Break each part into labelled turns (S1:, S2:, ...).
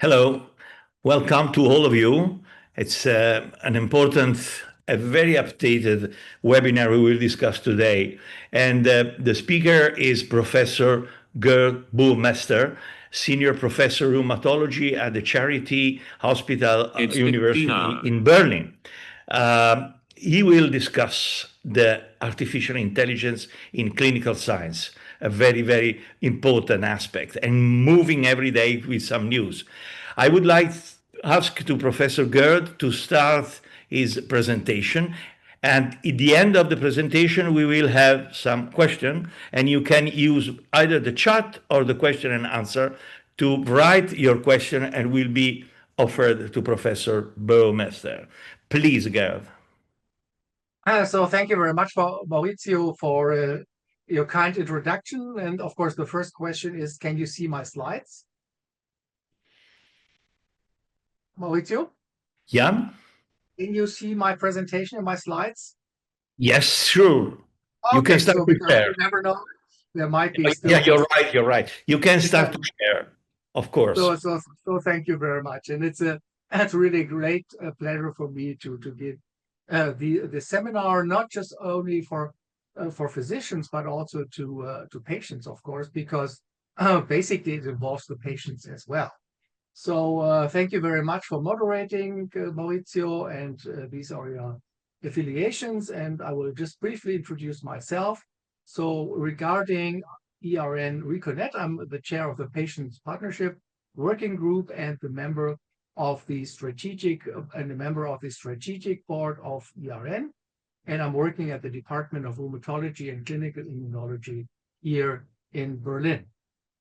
S1: Hello, welcome to all of you. It's an important, a very updated webinar we will discuss today. And the speaker is Professor Gerd Bullmester, Senior Professor Rheumatology at the Charity Hospital
S2: It's
S1: University
S2: Bettina.
S1: in Berlin. He will discuss the artificial intelligence in clinical science, a very, very important aspect, and moving every day with some news. I would like to ask to Professor Gerd to start his presentation. And at the end of the presentation, we will have some question, and you can use either the chat or the question and answer to write your question, and will be offered to Professor Burmester. Please, Gerd.
S3: So thank you very much, Maurizio, for your kind introduction. And of course, the first question is, can you see my slides? Maurizio?
S1: Yeah?
S3: Can you see my presentation and my slides?
S1: Yes, sure. You
S3: Okay,
S1: can start
S3: so
S1: to
S3: because
S1: share.
S3: you never know, there might be still.
S1: Yeah, you're right. You're right. You can start to share, of course.
S3: So thank you very much. And it's really a great pleasure for me to give the seminar, not just only for physicians, but also to patients, of course, because basically it involves the patients as well. So thank you very much for moderating, Maurizio, and these are your affiliations. And I will just briefly introduce myself. So regarding ERN Reconnect, I'm the chair of the Patients Partnership Working Group and the member of the strategic board of ERN. And I'm working at the Department of Rheumatology and Clinical Immunology here in Berlin.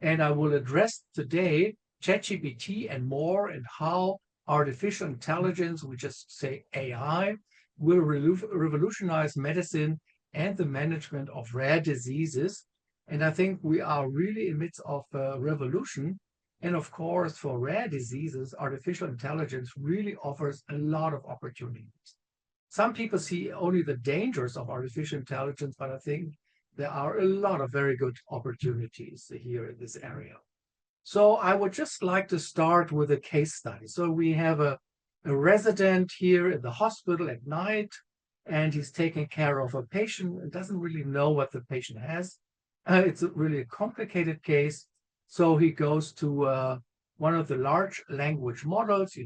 S3: And I will address today ChatGPT and more, and how artificial intelligence, we just say AI, will revolutionize medicine and the management of rare diseases. And I think we are really in midst of a revolution. And of course, for rare diseases, artificial intelligence really offers a lot of opportunities. Some people see only the dangers of artificial intelligence, but I think there are a lot of very good opportunities here in this area. So I would just like to start with a case study. So we have a resident here in the hospital at night, and he's taking care of a patient and doesn't really know what the patient has. It's really a complicated case. So he goes to one of the large language models,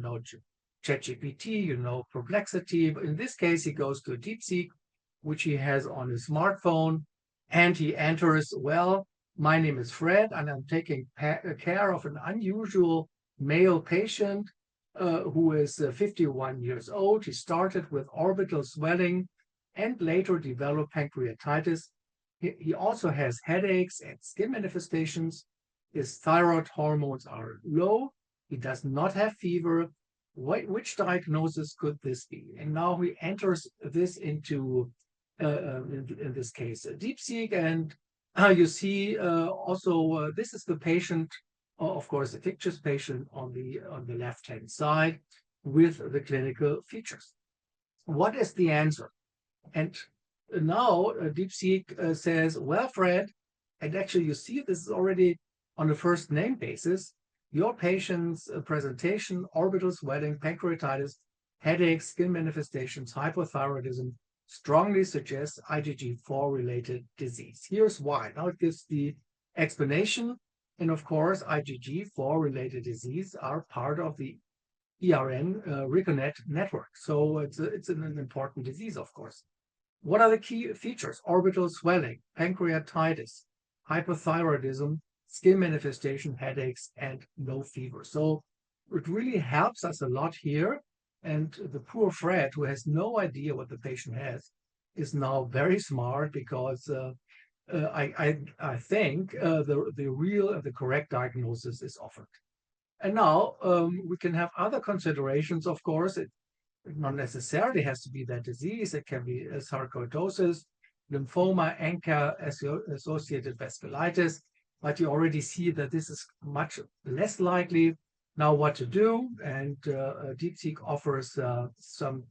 S3: ChatGPT, Perplexity. But in this case, he goes to a DeepSeek, which he has on his smartphone, and he enters, well, my name is Fred, and I'm taking care of an unusual male patient who is 51 years old. He started with orbital swelling and later developed pancreatitis. He also has headaches and skin manifestations. His thyroid hormones are low. He does not have fever. Which diagnosis could this be? And now he enters this into, in this case, DeepSeek, and you see also this is the patient, of course, a fictitious patient on the left-hand side with the clinical features. What is the answer? And now DeepSeek says, well, Fred, and actually you see this is already on a first name basis. Your patient's presentation, orbital swelling, pancreatitis, headaches, skin manifestations, hypothyroidism, strongly suggests IgG4 related disease. Here's why. Now it gives the explanation. And of course, IgG4 related disease are part of the ERN Reconnect network. So it's an important disease, of course. What are the key features? Orbital swelling, pancreatitis, hypothyroidism, skin manifestation, headaches, and no fever. So it really helps us a lot here. And the poor Fred, who has no idea what the patient has, is now very smart, because I think the real and the correct diagnosis is offered. And now we can have other considerations, of course. It not necessarily has to be that disease. It can be sarcoidosis, lymphoma, ANCA-associated vasculitis. But you already see that this is much less likely. Now what to do, and DeepSeek offers some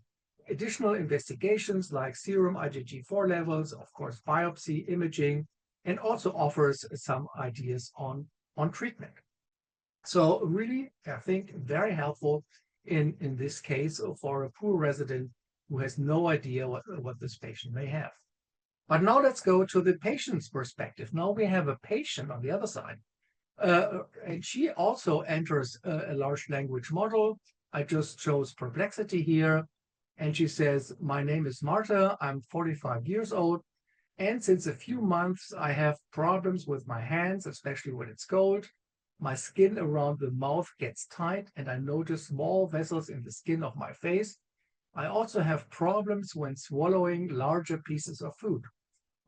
S3: additional investigations like serum IgG4 levels, of course, biopsy, imaging, and also offers some ideas on treatment. So really, I think very helpful in this case for a poor resident who has no idea what this patient may have. But now let's go to the patient's perspective. Now we have a patient on the other side. And she also enters a large language model. I just chose perplexity here. And she says, my name is Marta. I'm 45 years old. And since a few months, I have problems with my hands, especially when it's cold. My skin around the mouth gets tight, and I notice small vessels in the skin of my face. I also have problems when swallowing larger pieces of food.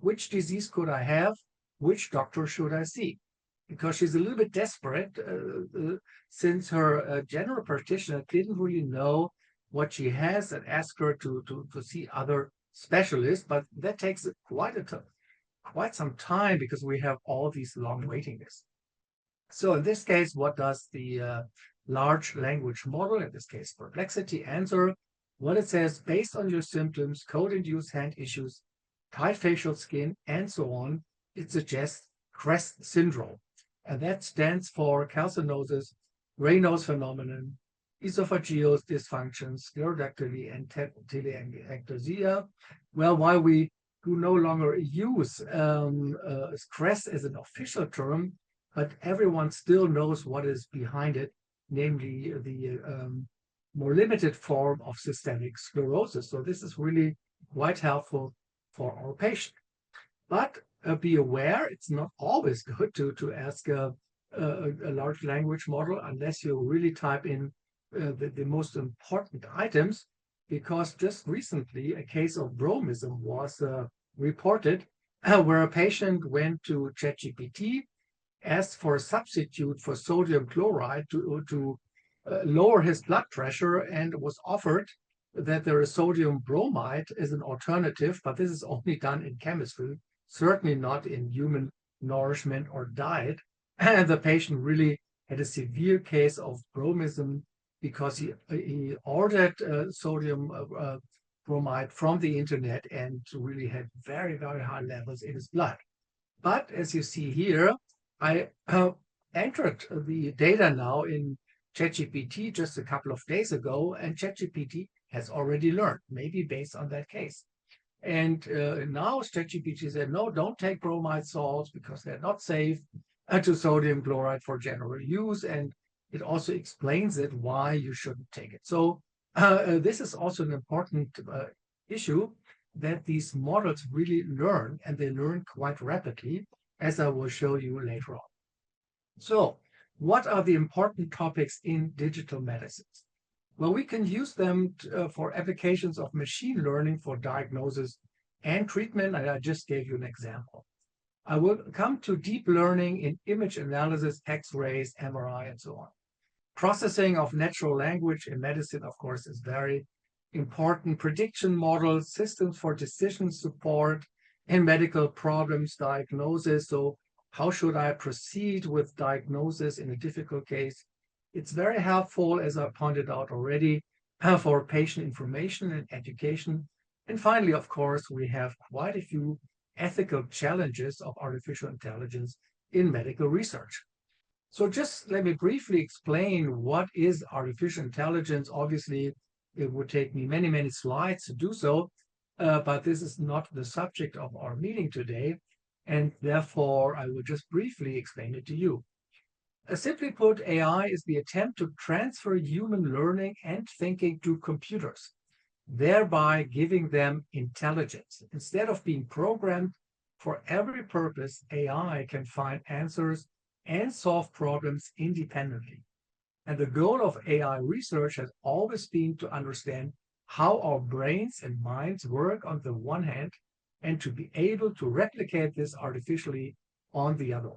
S3: Which disease could I have? Which doctor should I see? Because she's a little bit desperate since her general practitioner didn't really know what she has and asked her to see other specialists. But that takes quite some time because we have all these long waiting lists. So in this case, what does the large language model, in this case perplexity, answer? Well, it says, based on your symptoms, cold-induced hand issues, tight facial skin, and so on, it suggests CREST syndrome. And that stands for calcinosis, Raynaud's phenomenon, esophageal dysfunction, sclerodactyly, and telangiectasia. Well, while we do no longer use CREST as an official term, but everyone still knows what is behind it, namely the more limited form of systemic sclerosis. So this is really quite helpful for our patient. But be aware, it's not always good to ask a large language model unless you really type in the most important items, because just recently a case of bromism was reported where a patient went to ChatGPT, asked for a substitute for sodium chloride to lower his blood pressure, and was offered that there is sodium bromide as an alternative, but this is only done in chemistry, certainly not in human nourishment or diet. And the patient really had a severe case of bromism because he ordered sodium bromide from the internet and really had very, very high levels in his blood. But as you see here, I entered the data now in ChatGPT just a couple of days ago, and ChatGPT has already learned, maybe based on that case. And now ChatGPT said, no, don't take bromide salts because they're not safe to sodium chloride for general use. And it also explains it why you shouldn't take it. So this is also an important issue, that these models really learn, and they learn quite rapidly, as I will show you later on. So what are the important topics in digital medicines? Well, we can use them for applications of machine learning for diagnosis and treatment, and I just gave you an example. I will come to deep learning in image analysis, X-rays, MRI, and so on. Processing of natural language in medicine, of course, is very important. Prediction models, systems for decision support in medical problems, diagnosis. So how should I proceed with diagnosis in a difficult case? It's very helpful, as I pointed out already, for patient information and education. And finally, of course, we have quite a few ethical challenges of artificial intelligence in medical research. So just let me briefly explain what is artificial intelligence. Obviously, it would take me many, many slides to do so, but this is not the subject of our meeting today, and therefore I will just briefly explain it to you. Simply put, AI is the attempt to transfer human learning and thinking to computers, thereby giving them intelligence. Instead of being programmed for every purpose, AI can find answers and solve problems independently. And the goal of AI research has always been to understand how our brains and minds work on the one hand, and to be able to replicate this artificially on the other.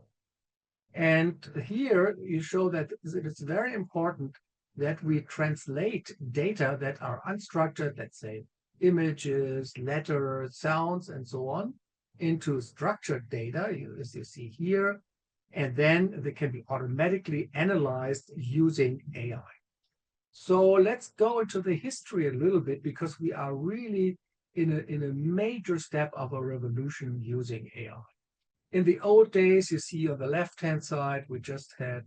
S3: And here you show that it's very important that we translate data that are unstructured, let's say images, letters, sounds, and so on, into structured data, as you see here, and then they can be automatically analyzed using AI. So let's go into the history a little bit, because we are really in a major step of a revolution using AI. In the old days, you see on the left-hand side, we just had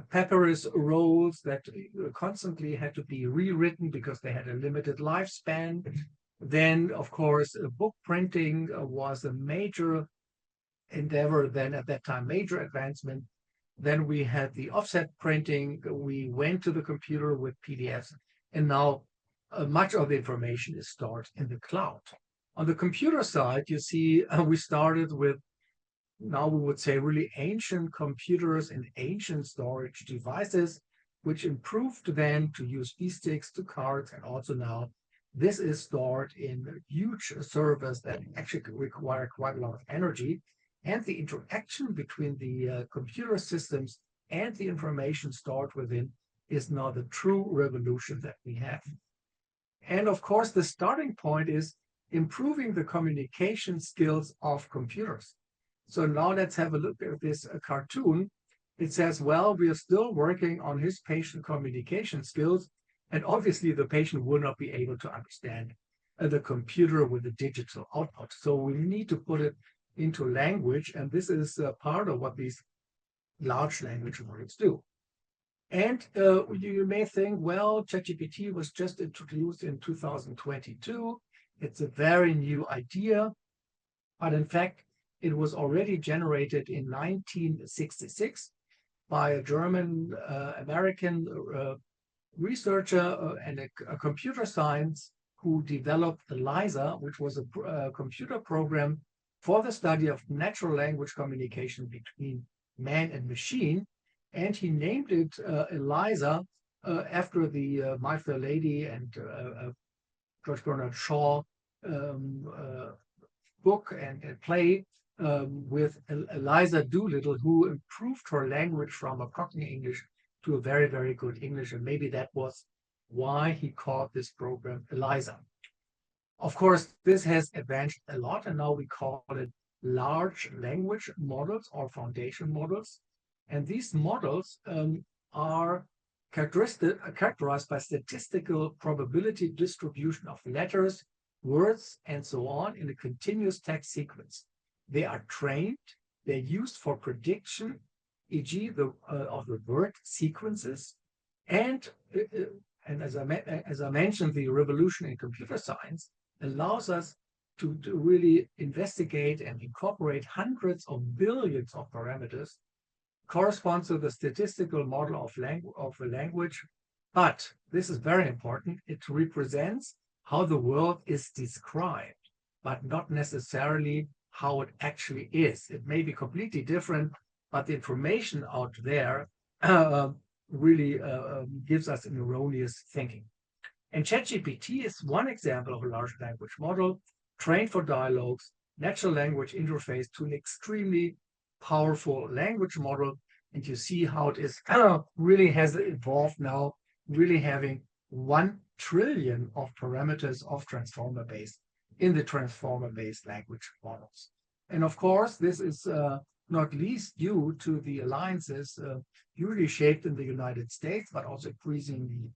S3: papyrus rolls that constantly had to be rewritten because they had a limited lifespan. Then, of course, book printing was a major endeavor, then at that time, major advancement. Then we had the offset printing. We went to the computer with PDFs, and now much of the information is stored in the cloud. On the computer side, you see, we started with, now we would say, really ancient computers and ancient storage devices, which improved then to USB sticks, to cards, and also now this is stored in huge servers that actually require quite a lot of energy. And the interaction between the computer systems and the information stored within is now the true revolution that we have. And of course, the starting point is improving the communication skills of computers. So now let's have a look at this cartoon. It says, well, we are still working on his patient communication skills. And obviously, the patient will not be able to understand the computer with a digital output. So we need to put it into language. And this is part of what these large language models do. And you may think, well, ChatGPT was just introduced in 2022. It's a very new idea. But in fact, it was already generated in 1966 by a German American researcher and a computer science who developed ELIZA, which was a computer program for the study of natural language communication between man and machine. And he named it ELIZA after the My Fair Lady and George Bernard Shaw book and play with Eliza Doolittle, who improved her language from a Cockney English to a very, very good English. And maybe that was why he called this program ELIZA. Of course, this has advanced a lot, and now we call it large language models or foundation models. And these models are characterized by statistical probability distribution of letters, words, and so on in a continuous text sequence. They are trained, they're used for prediction, e.g. of the word sequences. And as I mentioned, the revolution in computer science allows us to really investigate and incorporate hundreds of billions of parameters, corresponds to the statistical model of a language. But this is very important. It represents how the world is described, but not necessarily how it actually is. It may be completely different, but the information out there really gives us an erroneous thinking. And ChatGPT is one example of a large language model trained for dialogues, natural language interface to an extremely powerful language model. And you see how it is really has evolved now, really having 1 trillion of parameters of transformer-based in the transformer-based language models. And of course, this is not least due to the alliances usually shaped in the United States, but also increasingly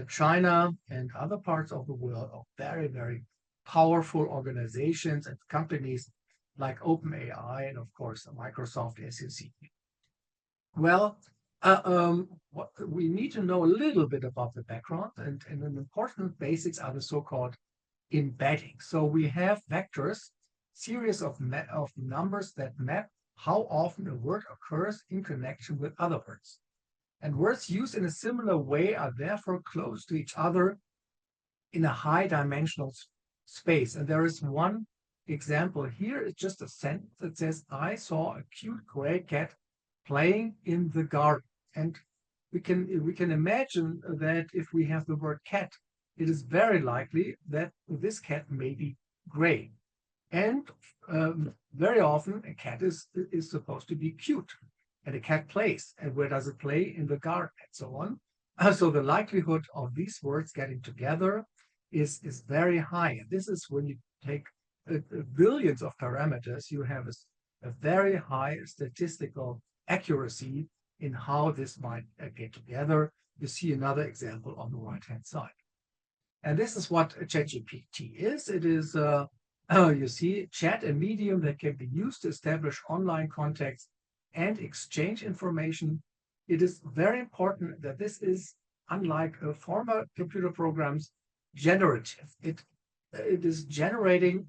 S3: China and other parts of the world of very, very powerful organizations and companies like OpenAI and, of course, Microsoft, as you see. Well, we need to know a little bit about the background, and an important basics are the so-called embedding. So we have vectors, series of numbers that map how often a word occurs in connection with other words. And words used in a similar way are therefore close to each other in a high dimensional space. And there is one example here. It's just a sentence that says, I saw a cute gray cat playing in the garden. And we can imagine that if we have the word cat, it is very likely that this cat may be gray. And very often a cat is supposed to be cute. And a cat plays. And where does it play? In the garden, and so on. So the likelihood of these words getting together is very high. And this is when you take billions of parameters, you have a very high statistical accuracy in how this might get together. You see another example on the right-hand side. And this is what ChatGPT is. It is, you see, chat, a medium that can be used to establish online contacts and exchange information it is very important that this is, unlike former computer programs, generative. It is generating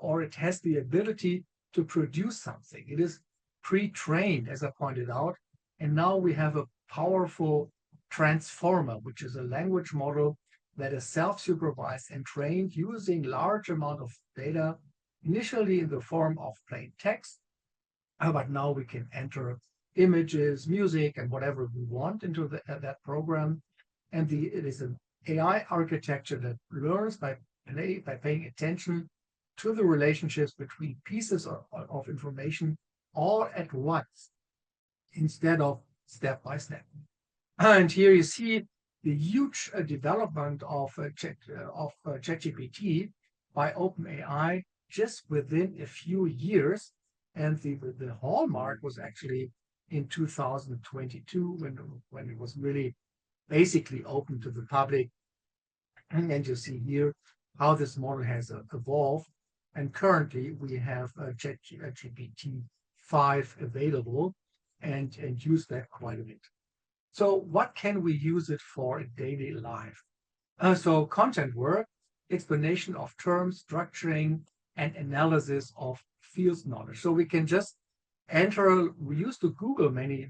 S3: or it has the ability to produce something. It is pre-trained, as I pointed out, and now we have a powerful transformer, which is a language model that is self-supervised and trained using large amount of data, initially in the form of plain text, but now we can enter images, music, and whatever we want into that program. And it is an AI architecture that learns by paying attention to the relationships between pieces of information all at once, instead of step by step. And here you see the huge development of ChatGPT by OpenAI just within a few years. And the hallmark was actually in 2022 when it was really basically open to the public. And you see here how this model has evolved. And currently we have ChatGPT 5 available and use that quite a bit. So what can we use it for in daily life? So content work, explanation of terms, structuring, and analysis of field knowledge. So we can just enter, we used to Google many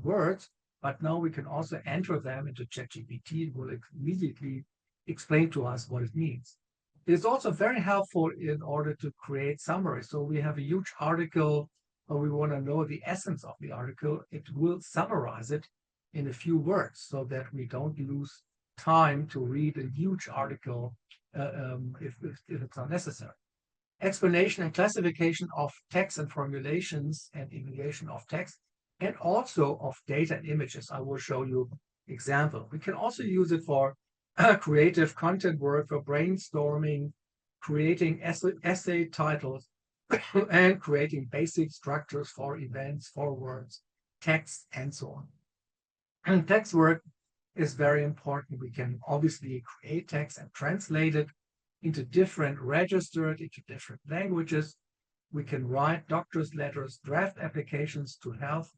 S3: words, but now we can also enter them into ChatGPT. It will immediately explain to us what it means. It is also very helpful in order to create summaries. So we have a huge article, or we want to know the essence of the article. It will summarize it in a few words so that we don't lose time to read a huge article if it's not necessary. Explanation and classification of text and formulations and evaluation of text, and also of data and images. I will show you example. We can also use it for creative content work, for brainstorming, creating essay titles, and creating basic structures for events, for words, text, and so on. And text work is very important. We can obviously create text and translate it into different registers, into different languages. We can write doctor's letters, draft applications to health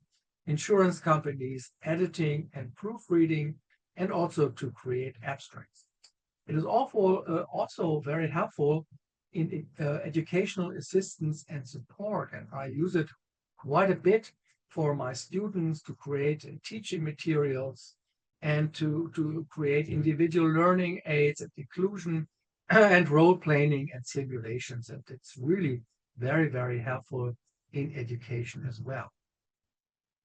S3: insurance companies, editing and proofreading, and also to create abstracts. It is also very helpful in educational assistance and support, and I use it quite a bit for my students to create teaching materials and to create individual learning aids and inclusion and role playing and simulations. And it's really very, very helpful in education as well.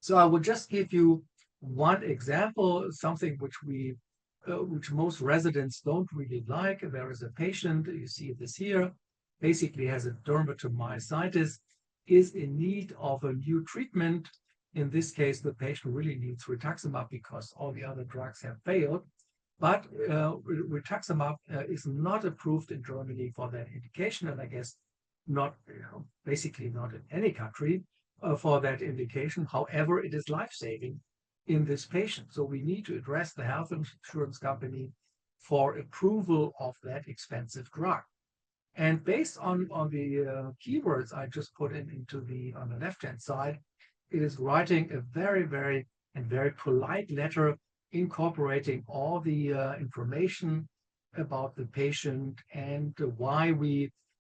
S3: So I will just give you one example, something which most residents don't really like. There is a patient, you see this here, basically has a dermatomyositis, is in need of a new treatment. In this case, the patient really needs rituximab because all the other drugs have failed. But rituximab is not approved in Germany for that indication, and I guess not, basically not in any country for that indication. However, it is life-saving in this patient. So we need to address the health insurance company for approval of that expensive drug. And based on the keywords I just put into on the left-hand side, it is writing a very, very polite letter incorporating all the information about the patient and why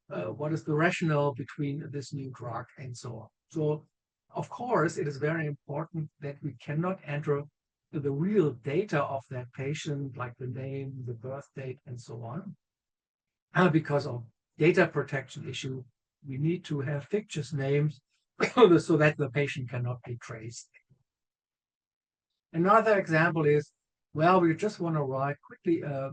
S3: what is the rationale between this new drug and so on. So, of course, it is very important that we cannot enter the real data of that patient, like the name, the birth date, and so on. Because of data protection issue, we need to have fictitious names so that the patient cannot be traced. Another example is, well, we just want to write quickly a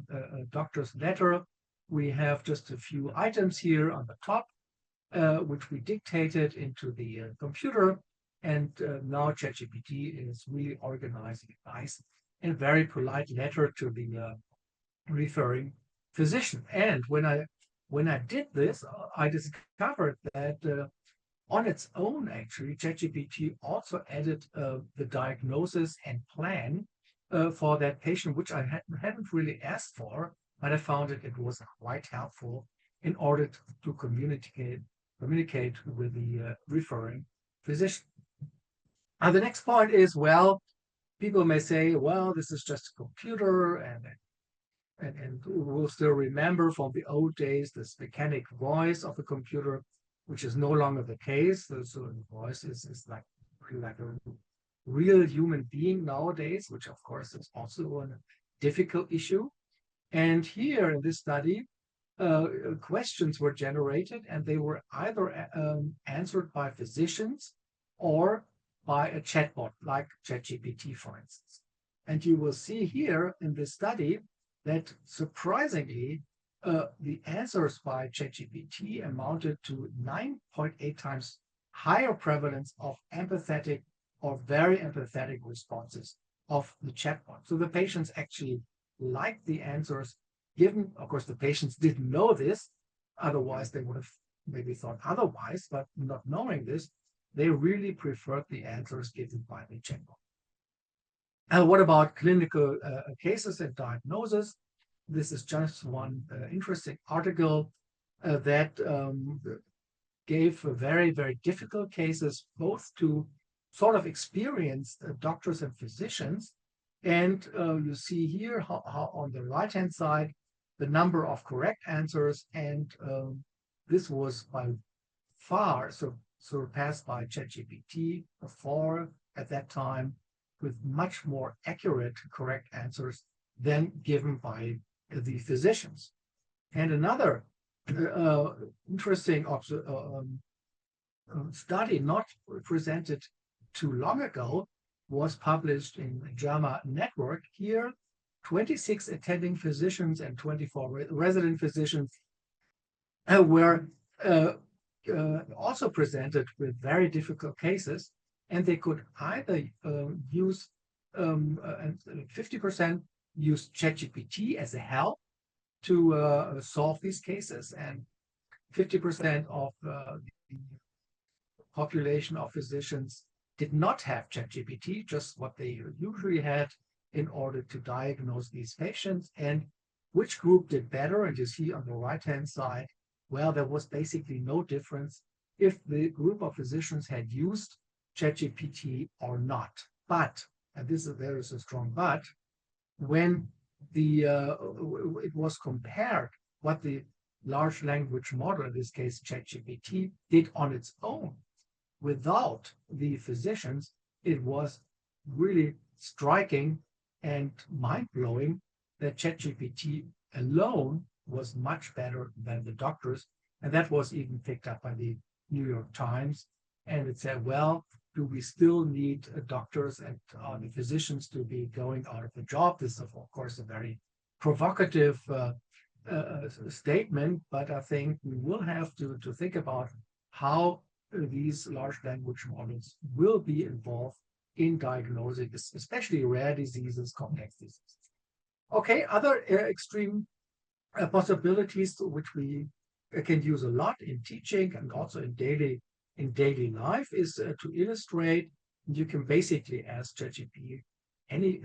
S3: doctor's letter. We have just a few items here on the top, which we dictated into the computer. And now ChatGPT is really organizing a nice and very polite letter to the referring physician. And when I did this, I discovered that on its own, actually, ChatGPT also added the diagnosis and plan for that patient, which I hadn't really asked for, but I found it was quite helpful in order to communicate with the referring physician. The next point is, well, people may say, well, this is just a computer, and we'll still remember from the old days this mechanic voice of a computer, which is no longer the case. So the voice is like a real human being nowadays, which of course is also a difficult issue. And here in this study, questions were generated, and they were either answered by physicians or by a chatbot like ChatGPT, for instance. And you will see here in this study that surprisingly, the answers by ChatGPT amounted to 9.8 times higher prevalence of empathetic or very empathetic responses of the chatbot. So the patients actually liked the answers given. Of course, the patients didn't know this, otherwise they would have maybe thought otherwise, but not knowing this, they really preferred the answers given by the chatbot. And what about clinical cases and diagnosis? This is just one interesting article that gave very, very difficult cases, both to sort of experienced doctors and physicians. And you see here how on the right-hand side, the number of correct answers, and this was by far surpassed by ChatGPT 4 at that time, with much more accurate correct answers than given by the physicians. And another interesting study not presented too long ago was published in JAMA Network. Here, 26 attending physicians and 24 resident physicians were also presented with very difficult cases, and they could either use 50% use ChatGPT as a help to solve these cases, and 50% of the population of physicians did not have ChatGPT, just what they usually had in order to diagnose these patients. And which group did better? And you see on the right-hand side, well, there was basically no difference if the group of physicians had used ChatGPT or not. But, and there is a strong but, when it was compared what the large language model, in this case ChatGPT, did on its own without the physicians, it was really striking and mind-blowing that ChatGPT alone was much better than the doctors. And that was even picked up by the New York Times. And it said, well, do we still need doctors and the physicians to be going out of the job? This is, of course, a very provocative statement, but I think we will have to think about how these large language models will be involved in diagnosing, especially rare diseases, complex diseases. Okay, other extreme possibilities which we can use a lot in teaching and also in daily life is to illustrate. You can basically ask ChatGPT any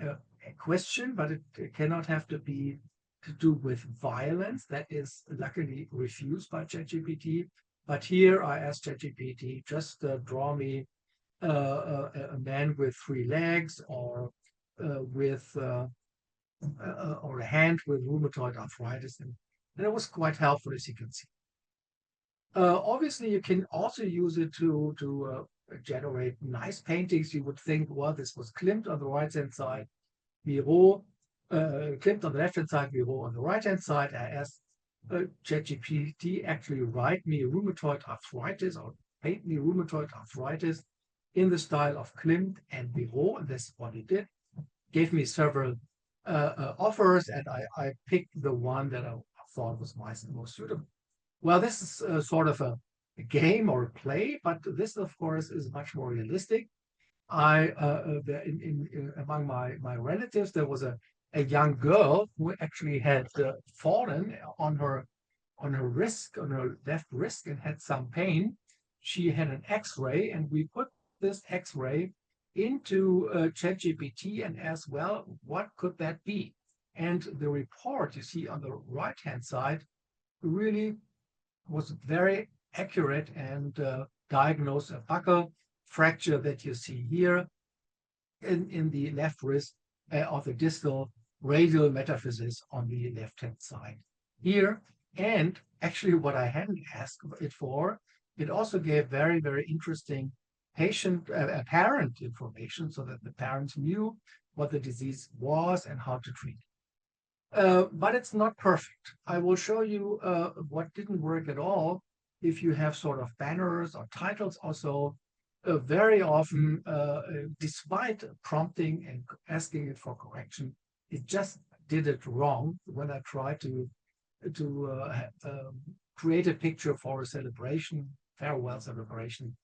S3: question, but it cannot have to be to do with violence. That is luckily refused by ChatGPT. But here I asked ChatGPT, just draw me a man with 3 legs, or or a hand with rheumatoid arthritis, and it was quite helpful, as you can see. Obviously, you can also use it to generate nice paintings. You would think, well, this was Klimt on the right-hand side, Miro, Klimt on the left-hand side, Miro on the right-hand side. I asked ChatGPT actually write me rheumatoid arthritis or paint me rheumatoid arthritis in the style of Klimt and Miro, and that's what it did. Gave me several offers, and I picked the one that I thought was most suitable. Well, this is sort of a game or a play, but this, of course, is much more realistic. Among my relatives, there was a young girl who actually had fallen on her wrist, on her left wrist, and had some pain. She had an X-ray, and we put this X-ray into ChatGPT and asked, well, what could that be? And the report you see on the right-hand side really was very accurate and diagnosed a buccal fracture that you see here in the left wrist of the distal radial metaphysis on the left-hand side here. And actually what I hadn't asked it for, it also gave very, very interesting parent information so that the parents knew what the disease was and how to treat it. But it's not perfect. I will show you what didn't work at all. If you have sort of banners or titles also, very often, despite prompting and asking it for correction, it just did it wrong when I tried to create a picture for a celebration, farewell celebration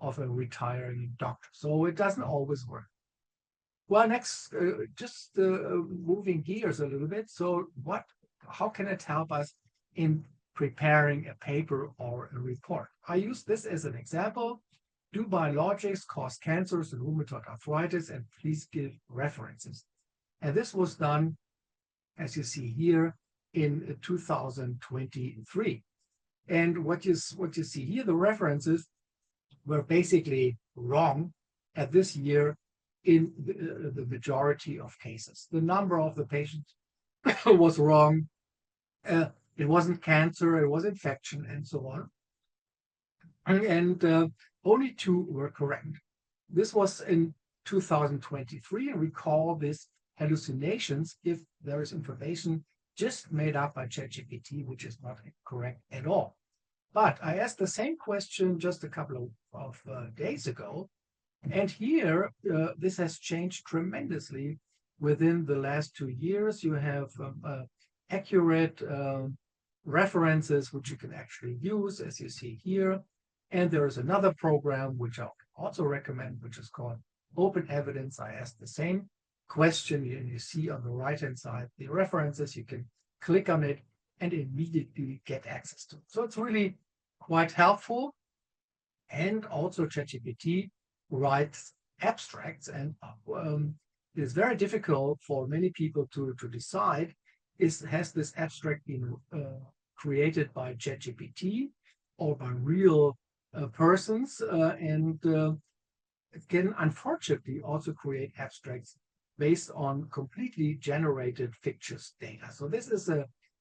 S3: of a retiring doctor. So it doesn't always work. Well, next, just moving gears a little bit. So how can it help us in preparing a paper or a report? I use this as an example. Do biologics cause cancers and rheumatoid arthritis? And please give references. And this was done, as you see here, in 2023. And what you see here, the references were basically wrong at this year in the majority of cases. The number of the patients was wrong. It wasn't cancer, it was infection, and so on. And only 2 were correct. This was in 2023, and we call this hallucinations if there is information just made up by ChatGPT, which is not correct at all. But I asked the same question just a couple of days ago, and here this has changed tremendously within the last 2 years. You have accurate references which you can actually use, as you see here. And there is another program which I also recommend, which is called Open Evidence. I asked the same question, and you see on the right-hand side the references. You can click on it and immediately get access to it. So it's really quite helpful. And also ChatGPT writes abstracts, and it is very difficult for many people to decide, has this abstract been created by ChatGPT or by real persons, and it can unfortunately also create abstracts based on completely generated fictitious data. So this is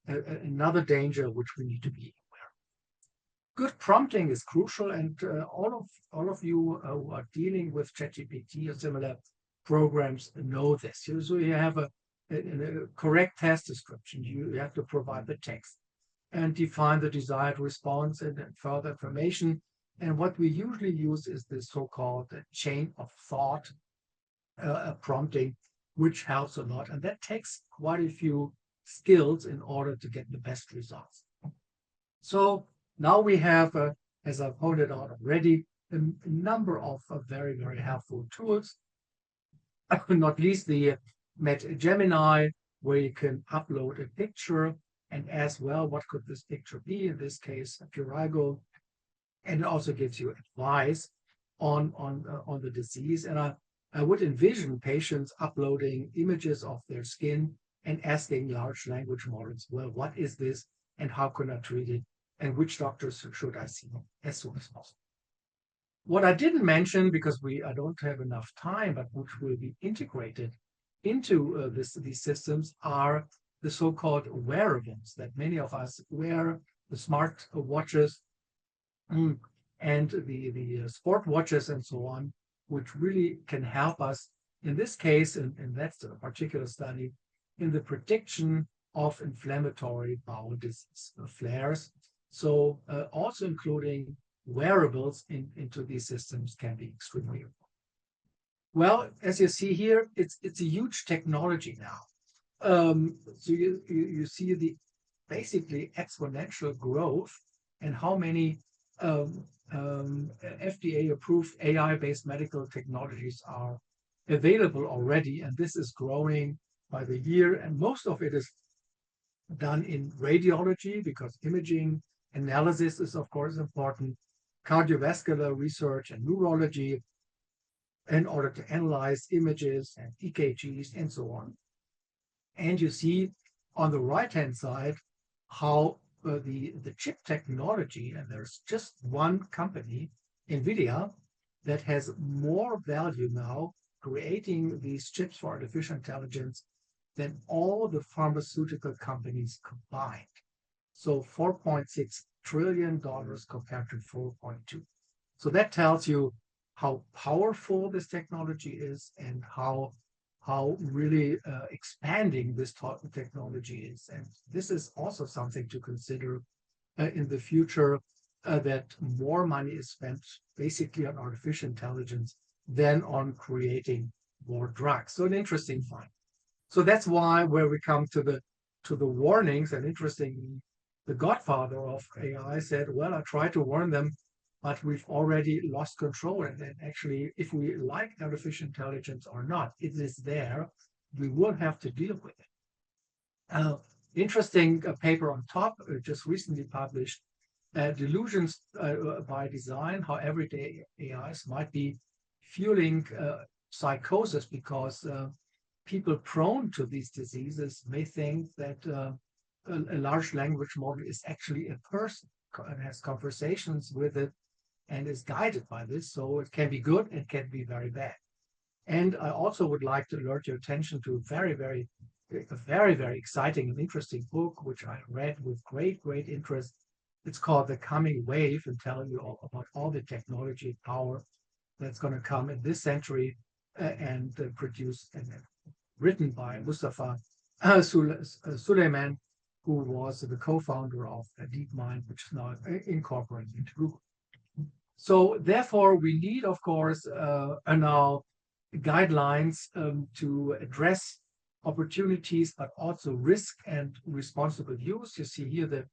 S3: another danger which we need to be aware. Good prompting is crucial, and all of you who are dealing with ChatGPT or similar programs know this. So you have a correct task description. You have to provide the text and define the desired response and further information. And what we usually use is the so-called chain of thought prompting, which helps a lot. And that takes quite a few skills in order to get the best results. So now we have, as I pointed out already, a number of very, very helpful tools, not least the Gemini, where you can upload a picture and ask, well, what could this picture be? In this case, a prurigo. And it also gives you advice on the disease. And I would envision patients uploading images of their skin and asking large language models, well, what is this and how can I treat it? And which doctors should I see as soon as possible? What I didn't mention, because I don't have enough time, but which will be integrated into these systems, are the so-called wearables that many of us wear, the smart watches and the sport watches and so on, which really can help us in this case, and that's a particular study, in the prediction of inflammatory bowel disease flares. So also including wearables into these systems can be extremely important. Well, as you see here, it's a huge technology now. So you see the basically exponential growth and how many FDA-approved AI-based medical technologies are available already, and this is growing by the year. And most of it is done in radiology, because imaging analysis is, of course, important, cardiovascular research and neurology, in order to analyze images and EKGs and so on. And you see on the right-hand side how the chip technology, and there's just one company, NVIDIA, that has more value now creating these chips for artificial intelligence than all the pharmaceutical companies combined. So $4.6 trillion compared to 4.2. So that tells you how powerful this technology is and how really expanding this technology is. And this is also something to consider in the future, that more money is spent basically on artificial intelligence than on creating more drugs. So an interesting find. So that's why where we come to the warnings, and interestingly, the godfather of AI said, well, I tried to warn them, but we've already lost control. And then actually, if we like artificial intelligence or not, it is there. We will have to deal with it. Interesting paper on top, just recently published, delusions by design, how everyday AIs might be fueling psychosis because people prone to these diseases may think that a large language model is actually a person and has conversations with it and is guided by this. So it can be good, it can be very bad. And I also would like to alert your attention to a very exciting and interesting book, which I read with great interest. It's called The Coming Wave, and telling you all about all the technology power that's going to come in this century, and produced and written by Mustafa Suleiman, who was the co-founder of DeepMind, which is now incorporated into Google. So therefore, we need, of course, now guidelines to address opportunities, but also risk and responsible use. You see here the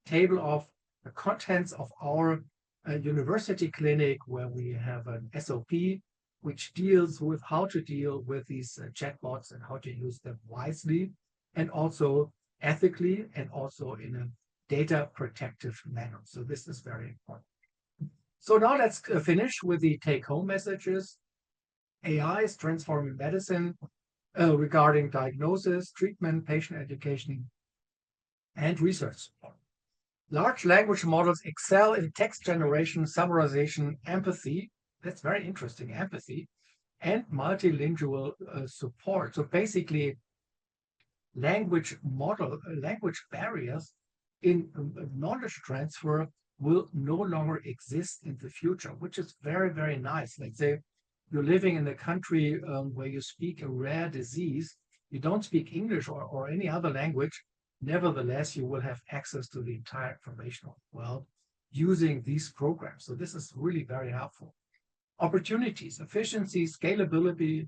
S3: table of the contents of our university clinic, where we have an SOP which deals with how to deal with these chatbots and how to use them wisely and also ethically and also in a data protective manner. So this is very important. So now let's finish with the take-home messages. AI is transforming medicine regarding diagnosis, treatment, patient education, and research support. Large language models excel in text generation, summarization, empathy. That's very interesting, empathy, and multilingual support. So basically, language barriers in knowledge transfer will no longer exist in the future, which is very nice. Let's say you're living in a country where you speak a rare disease, you don't speak English or any other language, nevertheless, you will have access to the entire information world using these programs. So this is really very helpful. Opportunities, efficiency, scalability,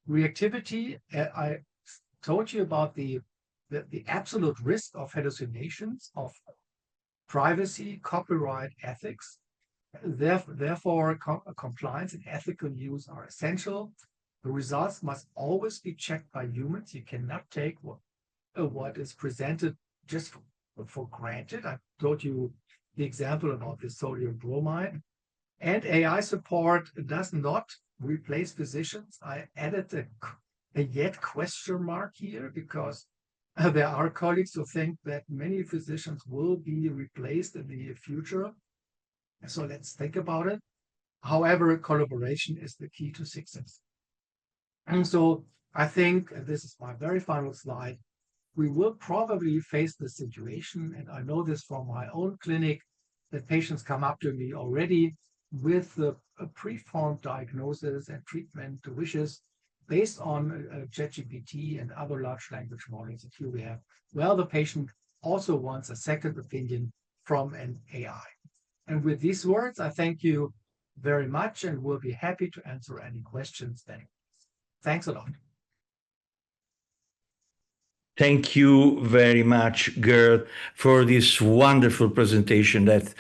S3: reactivity. I told you about the absolute risk of hallucinations, of privacy, copyright, ethics. Therefore, compliance and ethical use are essential. The results must always be checked by humans. You cannot take what is presented just for granted. I told you the example about the sodium bromide. And AI support does not replace physicians. I added a yet question mark here because there are colleagues who think that many physicians will be replaced in the future. So let's think about it. However, collaboration is the key to success. And so I think, and this is my very final slide, we will probably face the situation, and I know this from my own clinic, that patients come up to me already with a preformed diagnosis and treatment wishes based on Chat-GPT and other large language models. And here we have, well, the patient also wants a second opinion from an AI. And with these words, I thank you very much and will be happy to answer any questions then. Thanks a lot.
S1: Thank you very much, Gerd, for this wonderful presentation that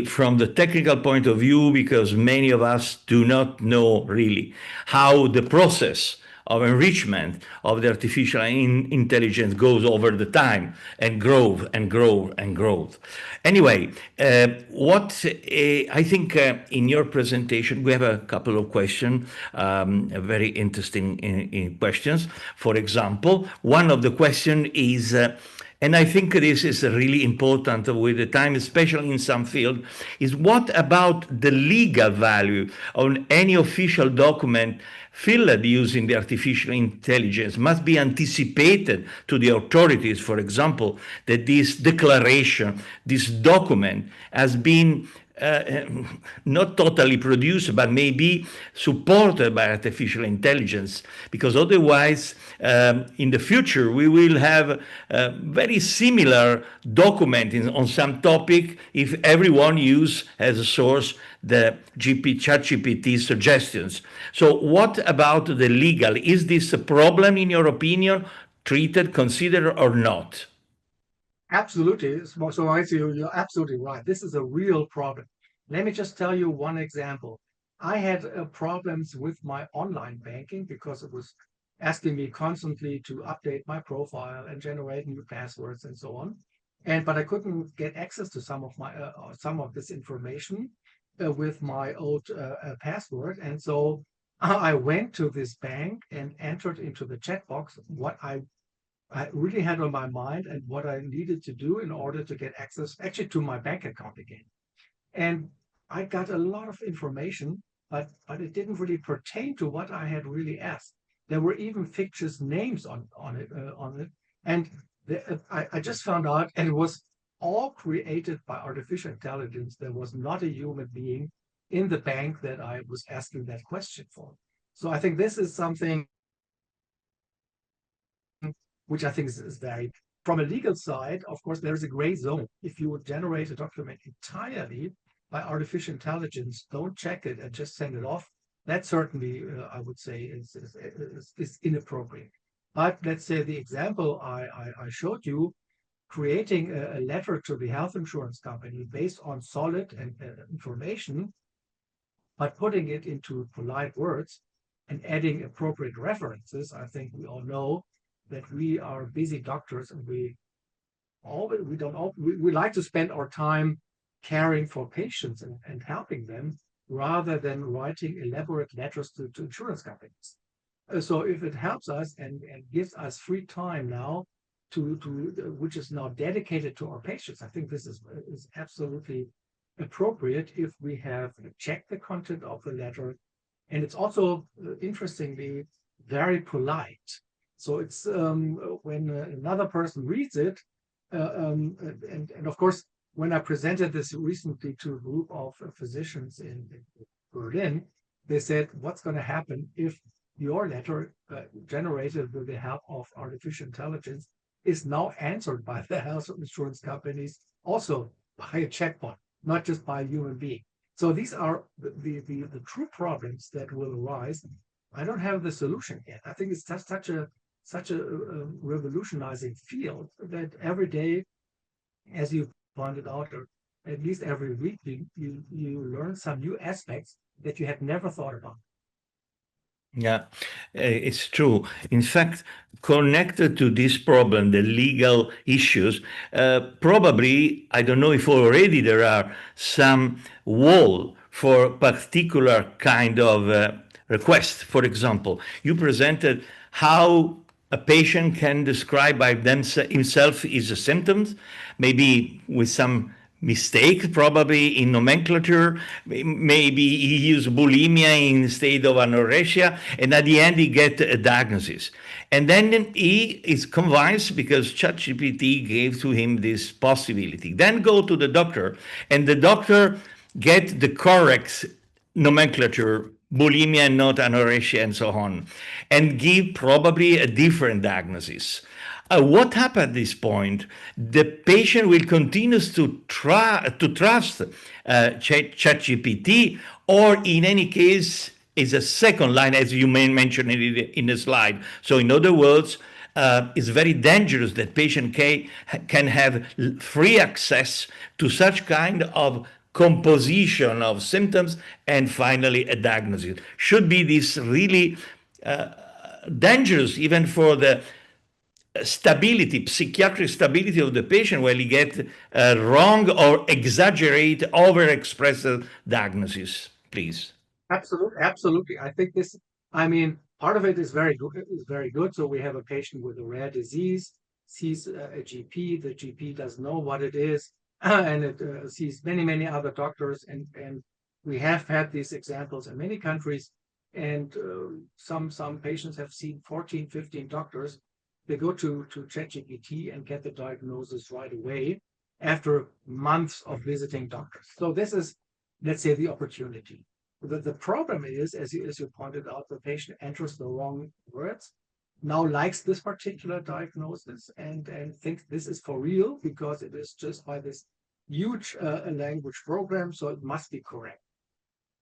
S1: from the technical point of view, because many of us do not know really how the process of enrichment of the artificial intelligence goes over the time and grow and grow and grow. Anyway, what I think in your presentation, we have a couple of questions, very interesting questions. For example, one of the questions is And I think this is really important with the time, especially in some field, is what about the legal value on any official document filled using the artificial intelligence must be anticipated to the authorities, for example, that this declaration, this document has been uh, not totally produced, but maybe supported by artificial intelligence, because otherwise, in the future, we will have a very similar document on some topic if everyone use as a source the ChatGPT suggestions. So, what about the legal? Is this a problem, in your opinion, treated, considered, or not?
S3: Absolutely. So Maurizio, you're absolutely right. This is a real problem. Let me just tell you one example. I had problems with my online banking because it was asking me constantly to update my profile and generate new passwords and so on. But I couldn't get access to some of this information with my old password. And so I went to this bank and entered into the chat box what I really had on my mind and what I needed to do in order to get access actually to my bank account again. And I got a lot of information, but it didn't really pertain to what I had really asked. There were even fictitious names on it, and I just found out, and it was all created by artificial intelligence. There was not a human being in the bank that I was asking that question for. So I think this is something which I think is very, from a legal side, of course, there is a gray zone. If you would generate a document entirely by artificial intelligence, don't check it and just send it off. That certainly, I would say, is inappropriate. But let's say the example I showed you, creating a letter to the health insurance company based on solid and information, but putting it into polite words and adding appropriate references. I think we all know that we are busy doctors and we like to spend our time caring for patients and helping them rather than writing elaborate letters to insurance companies. So if it helps us and gives us free time now to which is now dedicated to our patients, I think this is absolutely appropriate if we have checked the content of the letter. And it's also interestingly very polite. So it's when another person reads it, and of course, when I presented this recently to a group of physicians in Berlin, they said, what's going to happen if your letter generated with the help of artificial intelligence is now answered by the health insurance companies, also by a chatbot, not just by a human being. So these are the true problems that will arise. I don't have the solution yet. I think it's just such a revolutionizing field that every day, as you pointed out, or at least every week, you learn some new aspects that you had never thought about.
S1: Yeah, it's true. In fact, connected to this problem, the legal issues, probably, I don't know if already there are some wall for particular kind of request. For example, you presented how a patient can describe by himself his symptoms, maybe with some mistake probably in nomenclature. Maybe he used bulimia instead of anorexia, and at the end he get a diagnosis. And then he is convinced because ChatGPT gave to him this possibility. Then go to the doctor, and the doctor get the correct nomenclature, bulimia and not anorexia, and so on, and give probably a different diagnosis. What happened at this point? The patient will continue to trust ChatGPT, or in any case, is a second line, as you may mention in the slide. So, in other words, it's very dangerous that patient can have free access to such kind of composition of symptoms and finally a diagnosis. Should be this really dangerous even for the stability, psychiatric stability of the patient when he get wrong or exaggerate, overexpressed diagnosis, please.
S3: Absolutely, absolutely. I think I mean, part of it is very good. Is very good. So we have a patient with a rare disease. sees a GP, the GP doesn't know what it is, and it sees many other doctors, and we have had these examples in many countries, and some patients have seen 14, 15 doctors. They go to ChatGPT and get the diagnosis right away after months of visiting doctors. So this is, let's say, the opportunity. The problem is, as you pointed out, the patient enters the wrong words, now likes this particular diagnosis and thinks this is for real because it is just by this huge language program, so it must be correct.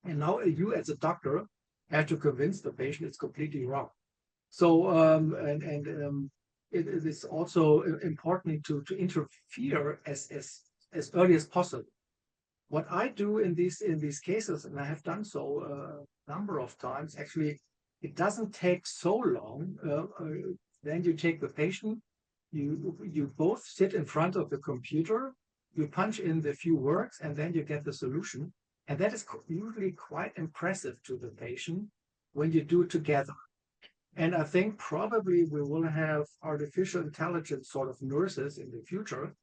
S3: And now you as a doctor have to convince the patient it's completely wrong. So it is also important to interfere as early as possible. What I do in these cases, and I have done so a number of times, actually, it doesn't take so long. Then you take the patient, you both sit in front of the computer, you punch in the few words, and then you get the solution. And that is usually quite impressive to the patient when you do it together. And I think probably we will have artificial intelligence sort of nurses in the future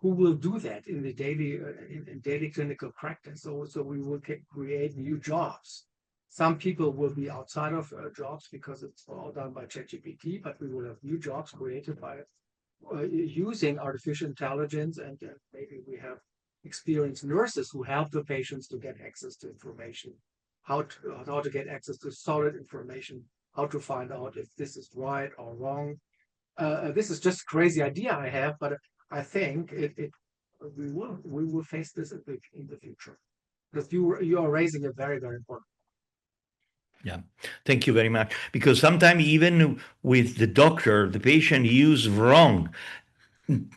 S3: who will do that in the daily clinical practice. So we will create new jobs. Some people will be outside of jobs because it's all done by ChatGPT, but we will have new jobs created by using artificial intelligence, and maybe we have experienced nurses who help the patients to get access to information, how to get access to solid information, how to find out if this is right or wrong. This is just a crazy idea I have, but I think we will face this in the future, because you are raising a very important.
S1: Yeah, thank you very much. Because sometimes even with the doctor, the patient use wrong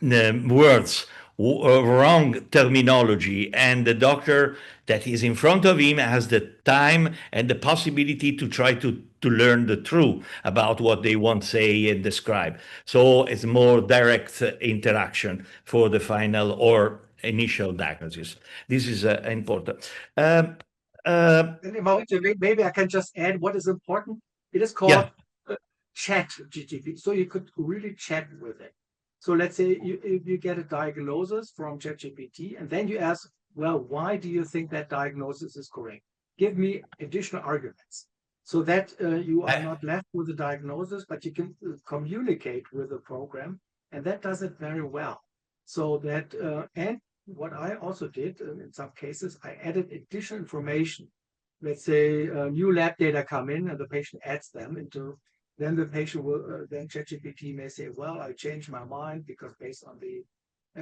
S1: words, wrong terminology, and the doctor that is in front of him has the time and the possibility to try to learn the truth about what they want to say and describe. So it's more direct interaction for the final or initial diagnosis. This is important.
S3: Maybe I can just add what is important. It is called Chat-GPT. So you could really chat with it. So let's say you get a diagnosis from ChatGPT, and then you ask, well, why do you think that diagnosis is correct? Give me additional arguments, so that you are not left with a diagnosis, but you can communicate with the program, and that does it very well. So that, and what I also did in some cases, I added additional information. Let's say new lab data come in and the patient adds them into, then the patient will, then ChatGPT may say, well, I changed my mind because based on the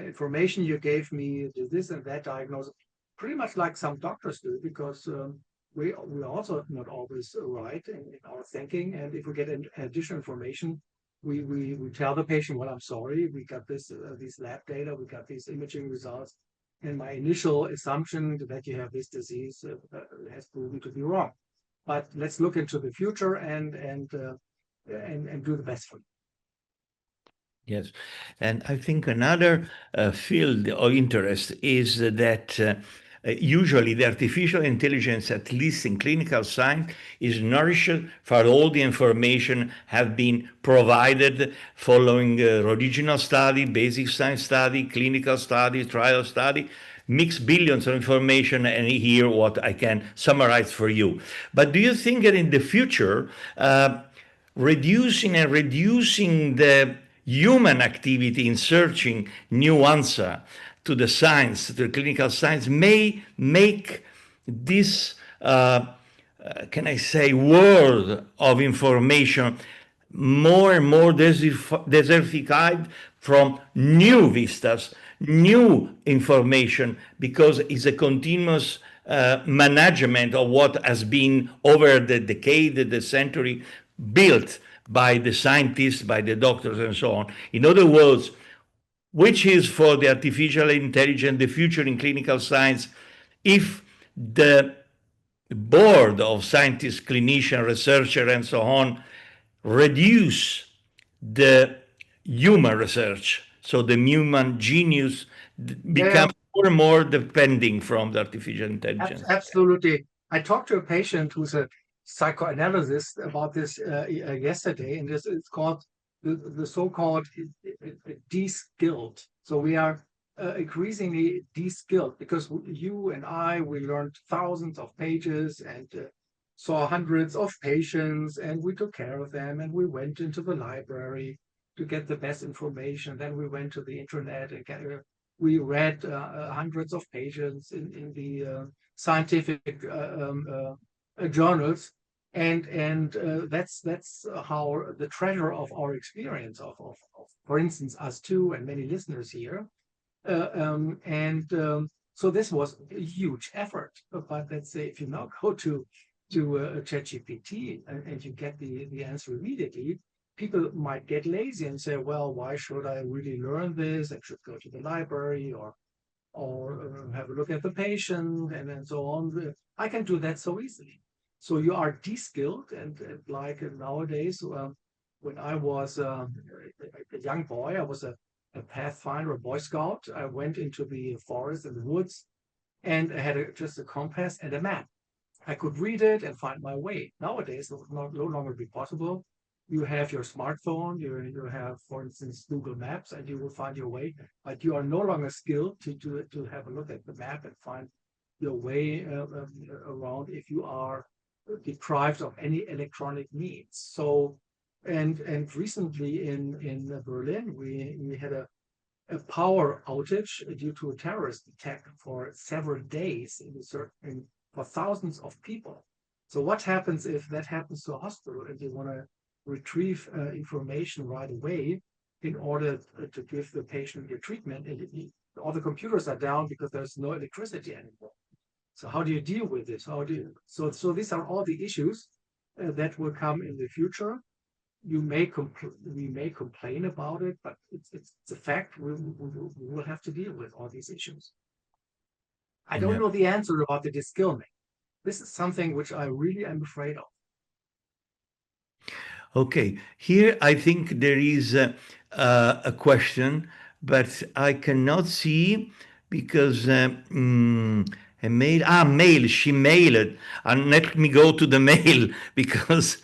S3: information you gave me, this and that diagnosis, pretty much like some doctors do, because we also not always right in our thinking. And if we get additional information, we tell the patient, well, I'm sorry, we got this these lab data, we got these imaging results, and my initial assumption that you have this disease has proven to be wrong. But let's look into the future and do the best for you.
S1: Yes, and I think another field of interest is that usually the artificial intelligence, at least in clinical science, is nourished for all the information have been provided following original study, basic science study, clinical study, trial study, mix billions of information and hear what I can summarize for you. But do you think that in the future, reducing the human activity in searching new answer to the science, to the clinical science, may make this, can I say, world of information more and more desertified from new vistas, new information, because it's a continuous management of what has been over the decade, the century, built by the scientists, by the doctors, and so on. In other words, which is for the artificial intelligence the future in clinical science if the board of scientists, clinicians, researchers, and so on reduce the human research, so the human genius becomes more and more depending from the artificial intelligence.
S3: Absolutely. I talked to a patient who's a psychoanalyst about this yesterday, and it's called the so-called de-skilled. So we are increasingly de-skilled because you and I, we learned thousands of pages and saw hundreds of patients, and we took care of them, and we went into the library to get the best information. Then we went to the internet and we read hundreds of pages in the scientific journals, and that's how the treasure of our experience of for instance us two and many listeners here, so this was a huge effort. But let's say if you now go to ChatGPT and you get the answer immediately, people might get lazy and say, well, why should I really learn this? I should go to the library or have a look at the patient and then so on. I can do that so easily. So you are de-skilled, and like nowadays, when I was a young boy, I was a pathfinder, a Boy Scout. I went into the forest and the woods, and I had just a compass and a map. I could read it and find my way. Nowadays, it will no longer be possible. You have your smartphone, you have, for instance, Google Maps, and you will find your way. But you are no longer skilled to have a look at the map and find your way around if you are deprived of any electronic means. So, and recently in Berlin, we had a power outage due to a terrorist attack for several days for thousands of people. So what happens if that happens to a hospital and they want to retrieve information right away in order to give the patient the treatment, and all the computers are down because there's no electricity anymore. So how do you deal with this? So these are all the issues that will come in the future. We may complain about it, but it's a fact. We will have to deal with all these issues. I don't know the answer about the de-skilling. This is something which I really am afraid of.
S1: Okay, here I think there is a question, but I cannot see because a mail, she mailed. And let me go to the mail because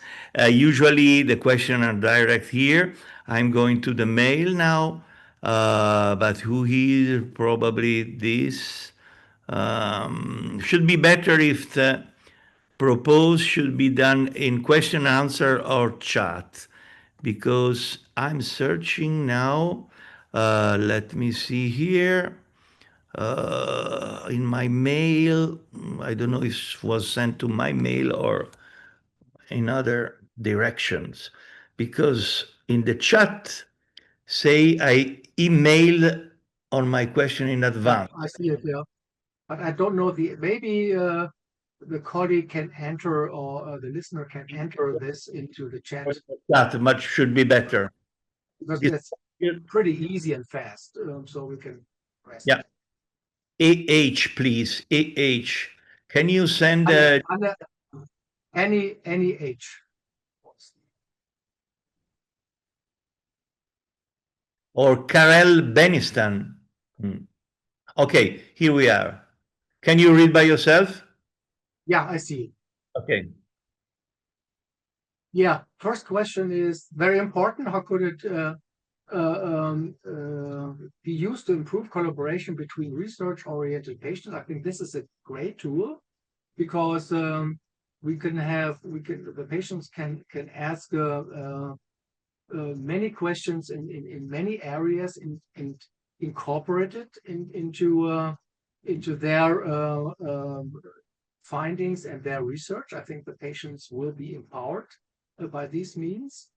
S1: usually the questions are direct here. I'm going to the mail now, but who here? Probably this. Should be better if the propose should be done in question answer or chat, because I'm searching now. Let me see here. In my mail, I don't know if it was sent to my mail or in other directions, because in the chat, say I email on my question in
S3: Yeah,
S1: advance.
S3: I see it. Yeah, but I don't know maybe the colleague can enter, or the listener can enter this into the chat.
S1: That much should be better.
S3: Because that's pretty easy and fast, so we can press
S1: Yeah.
S3: it.
S1: Please. Can you send
S3: any age.
S1: or Karel Benistan? Okay, here we are. Can you read by yourself?
S3: Yeah, I see.
S1: Okay.
S3: Yeah, first question is very important. How could it be used to improve collaboration between research-oriented patients? I think this is a great tool because the patients can ask many questions in many areas and incorporate it into their findings and their research. I think the patients will be empowered by these means.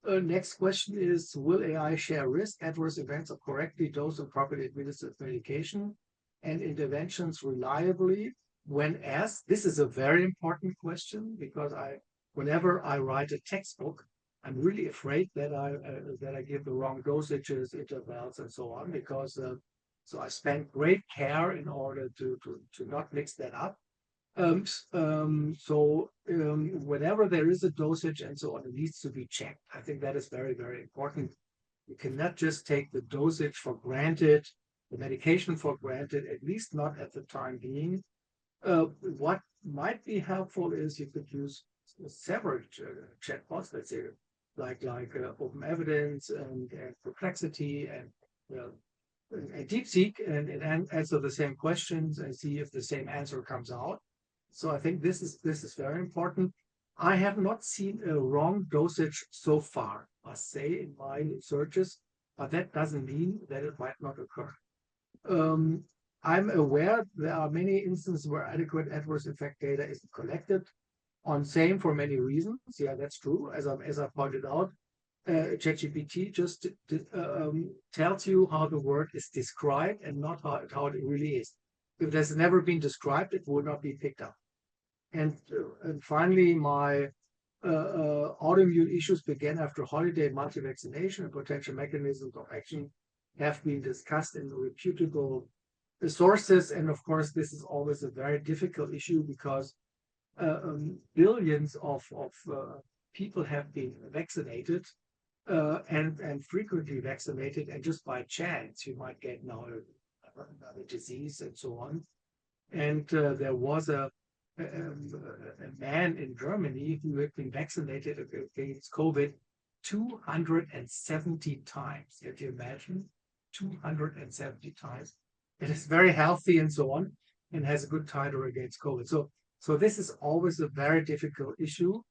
S3: Next question is, will AI share risk, adverse events of correctly dosed and properly administered medication and interventions reliably when asked? This is a very important question because whenever I write a textbook, I'm really afraid that I give the wrong dosages, intervals, and so on, because so I spend great care in order to not mix that up. Whenever there is a dosage and so on, it needs to be checked. I think that is very, very important. You cannot just take the dosage for granted, the medication for granted, at least not at the time being. What might be helpful is you could use several chatbots, let's say like open evidence and complexity and DeepSeek and answer the same questions and see if the same answer comes out. So I think this is very important. I have not seen a wrong dosage so far, I must say, in my searches, but that doesn't mean that it might not occur. I'm aware there are many instances where adequate adverse effect data isn't collected on same for many reasons. Yeah, that's true. As I pointed out, ChatGPT just tells you how the word is described and not how it really is. If it has never been described, it will not be picked up. And finally, my autoimmune issues began after holiday multi-vaccination and potential mechanisms of action have been discussed in reputable sources. And of course, this is always a very difficult issue because billions of people have been vaccinated and frequently vaccinated, and just by chance you might get now another disease and so on. And there was a man in Germany who had been vaccinated against COVID 270 times. Can you imagine? 270 times. It is very healthy and so on, and has a good titer against COVID. So this is always a very difficult issue.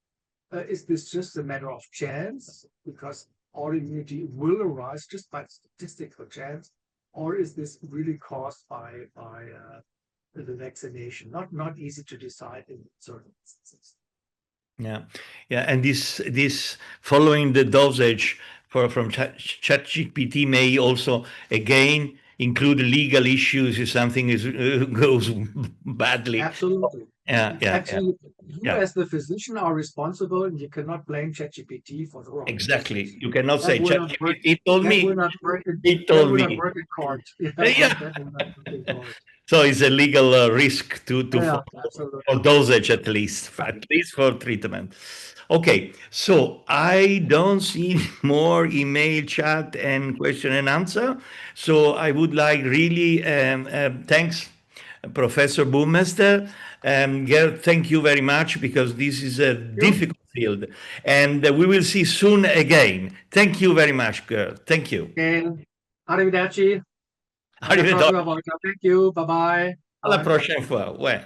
S3: Is this just a matter of chance, because autoimmunity will arise just by statistical chance, or is this really caused by the vaccination? Not easy to decide in certain instances.
S1: Yeah, and this following the dosage from ChatGPT may also again include legal issues if something goes badly.
S3: Absolutely.
S1: Yeah.
S3: Absolutely. You as the physician are responsible, and you cannot blame ChatGPT for the wrong.
S1: Exactly. You cannot say
S3: ChatGPT
S1: it told me. It told me.
S3: That will not work in court.
S1: Yeah. So it's a legal risk to follow, or dosage at least for treatment. Okay, so I don't see more email, chat, and question and answer. So I would like really thanks, Professor Bummester. Gerd, thank you very much, because this is a difficult field, and we will see soon again. Thank you very much, Gerd. Thank you.
S3: And arrivederci.
S1: Arrivederci.
S3: Thank you. Bye bye.
S1: Alla prossima fois. Ouais.